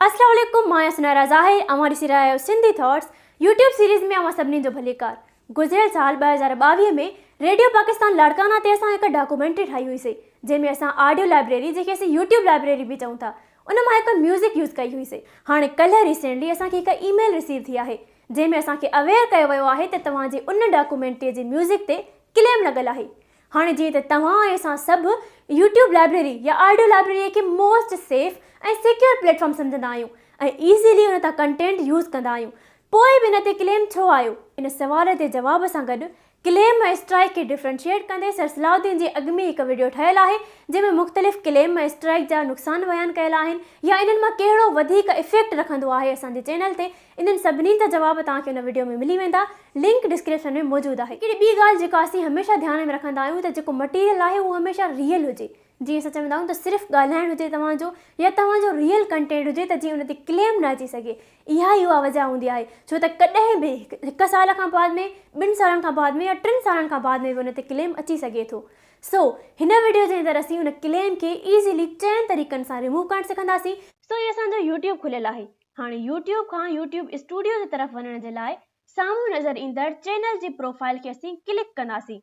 अस्सलाम वालेकुम, मां सुनारा ज़ाहिर अमां ॾिसी रहिया आहियो सिंधी थॉट्स यूट्यूब सीरीज़ में अमां सभिनी जो भलेकार। गुज़िरियल साल 2022 में रेडियो पाकिस्तान लाड़काना ते असां हिकु डॉक्यूमेंट्री ठाही हुईसीं जंहिंमें असां ऑडियो लाइब्रेरी जंहिंखे असीं यूट्यूब लाइब्रेरी बि चऊं था उन मां हिकु म्यूज़िक यूज़ कई हुईसीं। हाणे कल्ह रिसेंटली असांखे हिकु ईमेल रिसीव थी आहे जंहिंमें असांखे अवेयर कयो वियो आहे त तव्हांजे उन डॉक्यूमेंट्रीअ जे म्यूज़िक ते क्लेम लॻल आहे। हाँ जी, तो तव्हां ऐं असां सभु यूट्यूब लाइब्रेरी या ऑडियो लाइब्रेरी के मोस्ट सेफ ऐं सिक्योर प्लेटफॉर्म समझंदा आहियूं ऐं ईज़ीली उन तां कंटेंट यूज़ कंदा आहियूं। पोइ बि इन ते क्लेम छो आयो? इन सवाल जे जवाब सां गॾु क्लेम ऐं स्ट्राइक खे डिफ्रेंशिएट कंदे सर सलाउद्दीन जी अॻु में हिकु वीडियो ठहियलु आहे जंहिंमें मुख़्तलिफ़ क्लेम ऐं स्ट्राइक जा नुक़सान बयानु कयल आहिनि या इन्हनि मां कहिड़ो वधीक इफेक्ट रखंदो आहे असांजे चैनल ते। इन्हनि सभिनी जा जवाब तव्हांखे उन वीडियो में मिली वेंदा, लिंक डिस्क्रिप्शन में मौजूदु आहे। हिकिड़ी ॿी ॻाल्हि जेका असीं हमेशह ध्यान में रखंदा आहियूं त जेको मटीरियल आहे उहो हमेशह रियल हुजे। जीअं असां चवंदा आहियूं त सिर्फ़ु ॻाल्हाइणु हुजे तव्हांजो या तव्हांजो रियल कंटेंट हुजे त जीअं उन ते क्लेम न अची सघे। इहा ई उहा वजह हूंदी आहे छो त कॾहिं बि हिकु साल खां बाद में, 2 सालनि खां बाद में या 3 सालनि खां बाद में बि उन ते क्लेम अची सघे थो। सो हिन वीडियो जे अंदरि असीं उन क्लेम खे ईज़ीली 4 तरीक़नि सां रिमूव करणु सिखंदासीं। सो इहो असांजो यूट्यूब खुलियलु आहे। हाणे यूट्यूब खां यूट्यूब स्टूडियो जी तरफ़ वञण जे लाइ साम्हूं नज़र ईंदड़ चैनल जी प्रोफाइल खे असीं क्लिक कंदासीं।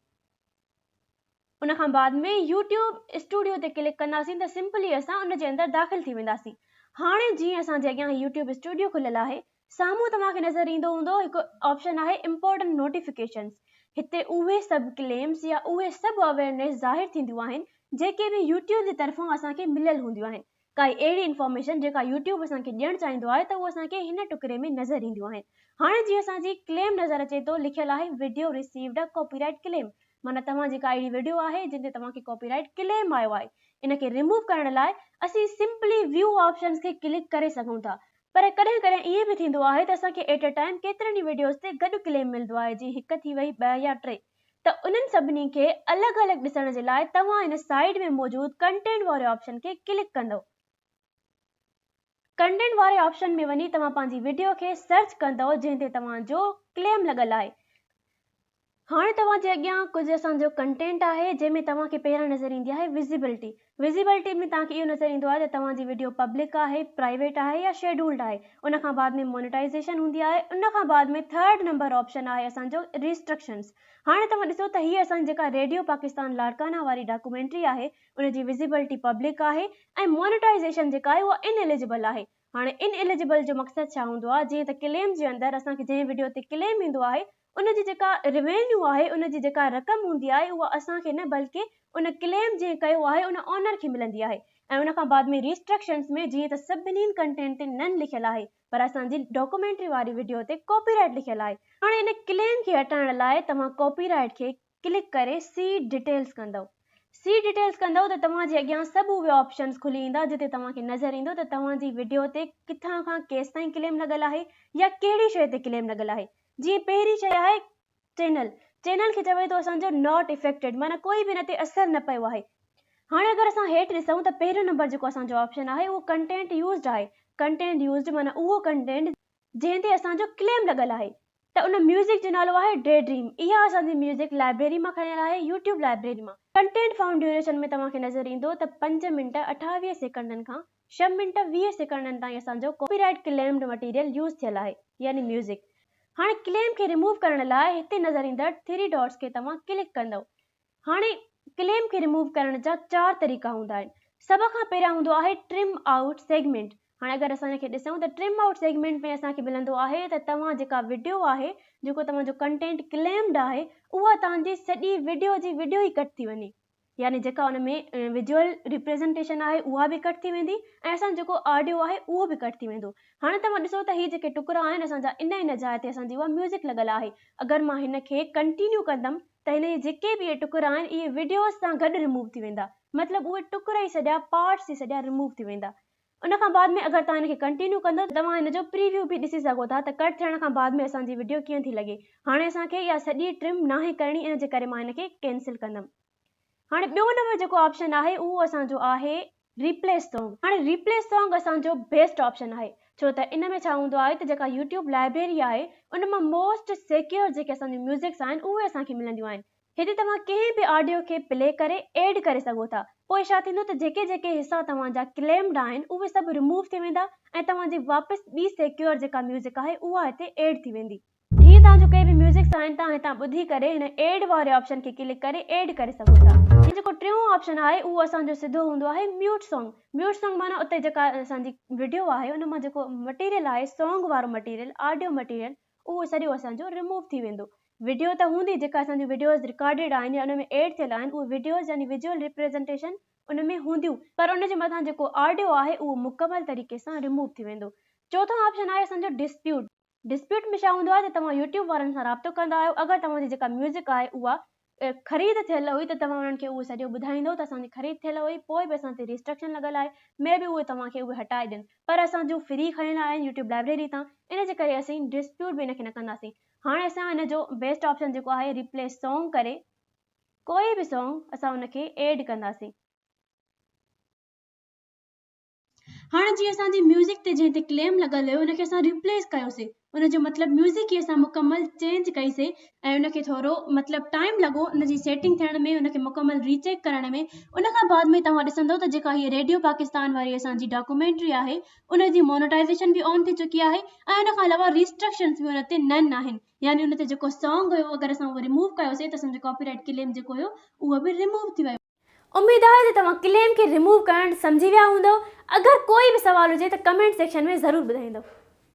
उन खां बाद में यूट्यूब स्टूडियो ते क्लिक कंदासीं त सिंपली असां उन जे अंदरि दाख़िल थी वेंदासीं। हाणे जीअं असांजे अॻियां यूट्यूब स्टूडियो खुलियलु आहे, साम्हूं तव्हांखे नज़र ईंदो हूंदो हिकु ऑप्शन आहे इम्पोर्टेंट नोटिफिकेशंस। हिते उहे सभु क्लेम्स या उहे सभु अवेयरनेस ज़ाहिर थींदियूं आहिनि जेके बि यूट्यूब जी तरफ़ां असांखे मिलियल हूंदियूं आहिनि। काई अहिड़ी इंफॉर्मेशन जेका यूट्यूब असांखे ॾियणु चाहींदो आहे त उहो असांखे हिन टुकड़े में नज़र ईंदियूं आहिनि। हाणे जीअं असांजी क्लेम नज़र अचे थो, लिखियलु आहे video received a copyright claim, माना तव्हांजी का अहिड़ी वीडियो आहे जिन ते तव्हांखे कॉपीराइट क्लेम आयो आहे। इनखे रिमूव करण लाइ असीं सिंपली व्यू ऑप्शन्स खे क्लिक करे सघूं था। पर कॾहिं कॾहिं ईअं बि थींदो आहे त असांखे एट अ टाइम केतिरनि ई वीडियोस ते गॾु क्लेम मिलंदो आहे, जीअं हिकु थी वई, 2 या 3। त उन्हनि सभिनी खे अलॻि अलॻि ॾिसण जे लाइ तव्हां इन साइड में मौजूदु कंटेंट वारे ऑप्शन खे क्लिक कंदव। कंटेंट वारे ऑप्शन में वञी तव्हां पंहिंजी वीडियो खे सर्च कंदव जंहिं ते तव्हांजो क्लेम लॻल आहे। हाणे तव्हांजे अॻियां कुझु असांजो कंटेंट आहे जंहिंमें तव्हांखे पहिरां नज़र ईंदी आहे विज़िबिलिटी। विज़िबिलिटी में तव्हांखे इहो नज़र ईंदो आहे त तव्हांजी वीडियो पब्लिक आहे, प्राइवेट आहे या शेड्यूल्ड आहे। उन खां बाद में मोनेटाइज़ेशन हूंदी आहे। उन खां बाद में 3rd नंबर ऑप्शन आहे असांजो रिस्ट्रिक्शंस। हाणे तव्हां ॾिसो त हीअ असांजी जेका रेडियो पाकिस्तान लाड़काना वारी डॉक्यूमेंट्री आहे उनजी विज़िबिलिटी पब्लिक आहे ऐं मोनेटाइज़ेशन जेका आहे उहा इनएलिजिबल आहे। हाणे इनएलिजिबल जो मक़सदु छा हूंदो आहे? जीअं त क्लेम जे अंदरि असांखे जंहिं वीडियो ते क्लेम ईंदो आहे उनजी जेका रिवेन्यू आहे, उनजी जेका रक़म हूंदी आहे उहा असांखे न बल्कि उन क्लेम जंहिं कयो आहे उन ऑनर खे मिलंदी आहे। ऐं उन खां बाद में रिस्ट्रिक्शंस में जीअं त सभिनी कंटेंट ते नन लिखियलु आहे पर असांजी डॉक्यूमेंट्री वारी वीडियो ते कॉपीराइट लिखियलु आहे। हाणे इन क्लेम खे हटाइण लाइ तव्हां कॉपीराइट खे क्लिक करे सी डिटेल्स कंदव। सी डिटेल्स कंदव त तव्हांजे अॻियां सभु उहे ऑप्शन्स खुली ईंदा जिते तव्हांखे नज़र ईंदो त तव्हांजी वीडियो ते किथां खां केसि ताईं क्लेम लॻल आहे या कहिड़ी शइ ते क्लेम लॻल आहे। जीअं पहिरीं शइ आहे चैनल खे चवे थो असांजो नॉट इफेक्टेड, माना कोई बि हिन ते असर न पियो आहे। हाणे अगरि असां हेठि ॾिसूं त पहिरियों नंबर जेको असांजो ऑप्शन आहे उहो कंटेंट यूज़ड आहे। कंटेंट यूज़ड माना उहो कंटेंट जंहिं ते असांजो क्लेम लॻल आहे। त उन म्यूज़िक जो नालो आहे डे ड्रीम। इहा असांजी म्यूज़िक लाइब्रेरी मां खणियल आहे, यूट्यूब लाइब्रेरी मां। कंटेंट फाउंड ड्यूरेशन में तव्हांखे नज़र ईंदो त 5 मिंट 28 सेकंडनि खां 6 मिंट 20 सेकंडनि ताईं असांजो कॉपीराइट क्लेम्ड मटीरियल यूज़ थियल आहे, यानी म्यूज़िक। हाणे क्लेम खे रिमूव करण लाइ हिते नज़र ईंदड़ 3 डॉट्स खे तव्हां क्लिक कंदव। हाणे क्लेम खे रिमूव करण जा 4 तरीक़ा हूंदा आहिनि। सभ खां पहिरियां हूंदो आहे ट्रिम आउट सेगमेंट। हाणे अगरि असां हिनखे ॾिसूं त ट्रिम आउट सेगमेंट में असांखे मिलंदो आहे त तव्हां जेका वीडियो आहे, जेको तव्हांजो कंटेंट क्लेम्ड आहे, उहा तव्हांजी सॼी वीडियो जी वीडियो ई कट थी वञे, यानी जेका उन में विजुअल रिप्रेज़ेंटेशन आहे उहा बि कट थी वेंदी ऐं असांजो जेको ऑडियो आहे उहो बि कट थी वेंदो। हाणे तव्हां ॾिसो त हीअ जेके टुकड़ा आहिनि असांजा इन जाइ ते असांजी उहा म्यूज़िक लॻल आहे। अगरि मां हिनखे कंटिन्यू कंदमि त हिन जे जेके बि इहे टुकड़ा आहिनि इहे वीडियोस सां गॾु रिमूव थी वेंदा, मतिलबु उहे टुकड़ा ई सॼा पार्ट्स ई सॼा रिमूव थी वेंदा। उन खां बाद में अगरि तव्हां हिनखे कंटिन्यू कंदो त तव्हां हिन जो प्रीव्यू बि ॾिसी सघो था त कट थियण खां बाद में असांजी वीडियो कीअं थी लॻे। हाणे असांखे इहा सॼी ट्रिम नाहे करणी, इन जे करे मां हिनखे कैंसिल कंदमि। हाणे ॿियो नंबर जेको ऑप्शन आहे उहो असांजो आहे रिप्लेस सॉन्ग। हाणे रिप्लेस सॉन्ग असांजो बेस्ट ऑप्शन आहे छो त इन में छा हूंदो आहे त जेका यूट्यूब लाइब्रेरी आहे उन मां मोस्ट सिक्योर जेके असांजी म्यूज़िक्स आहिनि उहे असांखे मिलंदियूं आहिनि। हिते तव्हां कंहिं बि ऑडियो खे प्ले करे एड करे सघो था। पोइ छा थींदो त जेके जेके हिसा तव्हांजा क्लेम्ड आहिनि उहे सभु रिमूव थी वेंदा ऐं तव्हांजी वापसि ॿी सिक्योर जेका म्यूज़िक आहे उहा हिते एड थी वेंदी। हीअं तव्हांजो कोई बि म्यूज़िक आहिनि तव्हां हितां ॿुधी करे हिन एड वारे ऑप्शन खे क्लिक करे एड करे सघो था। हीअ जेको टियों ऑप्शन आहे उहो असांजो सिधो हूंदो आहे म्यूट सॉन्ग। म्यूट सॉन्ग माना उते जेका असांजी वीडियो आहे उन मां जेको मटीरियल आहे सॉन्ग वारो मटीरियल ऑडियो मटीरियल उहो सॼो असांजो रिमूव थी वेंदो। वीडियो त हूंदी जेका असांजी वीडियोज़ रिकॉर्डेड आहिनि या उन में एड थियल आहिनि उहे वीडियोज़ यानी विजुअल रिप्रेज़ेंटेशन उन में हूंदियूं, पर उन जे मथां जेको ऑडियो आहे उहो मुकमल तरीक़े सां रिमूव थी वेंदो। चोथों ऑप्शन आहे असांजो डिस्प्यूट। डिस्प्यूट में छा हूंदो आहे त तव्हां यूट्यूब वारनि सां राब्तो कंदा आहियो। अगरि तव्हांजी जेका म्यूज़िक आहे उहा ख़रीद थियल हुई त तव्हां उन्हनि खे उहो सॼो ॿुधाईंदो त असांजी ख़रीद थियल हुई, पोइ बि असां ते रिस्ट्रिक्शन लॻल आहे, मे बि उहे तव्हांखे उहे हटाए ॾियनि, पर असां जो फ्री खयल आहिनि यूट्यूब लाइब्रेरी तां, इन जे करे असीं डिस्प्यूट बि हिनखे न कंदासीं। हाणे असां हिन जो बेस्ट ऑप्शन जेको आहे रिप्लेस सॉन्ग करे कोई बि सॉन्ग असां उनखे एड कंदासीं। हाणे जीअं असांजी म्यूज़िक ते जंहिं ते क्लेम लॻल हुयो उनखे असां रिप्लेस कयोसीं, उनजो मतिलबु म्यूज़िक खे असां मुकमल चेंज कईसीं ऐं उनखे थोरो मतिलबु टाइम लॻो उनजी सेटिंग थियण में, उनखे मुकमल रीचेक करण में। उन खां बाद में तव्हां ॾिसंदो त जेका हीअ रेडियो पाकिस्तान वारी असांजी डॉक्यूमेंट्री आहे उनजी मोनेटाइज़ेशन बि ऑन थी चुकी आहे ऐं उन खां अलावा रिस्ट्रिक्शन्स बि उन ते नन आहिनि, यानी उन ते जेको सॉन्ग हुयो अगरि असां उहो रिमूव कयोसीं त असांजो कॉपीराइट क्लेम जेको हुयो उहो बि रिमूव थी वियो। उम्मीद आहे त तव्हां क्लेम खे रिमूव करणु सम्झी विया हूंदव। अगरि कोई बि सवाल हुजे त कमेंट सेक्शन में ज़रूरु ॿुधाईंदव।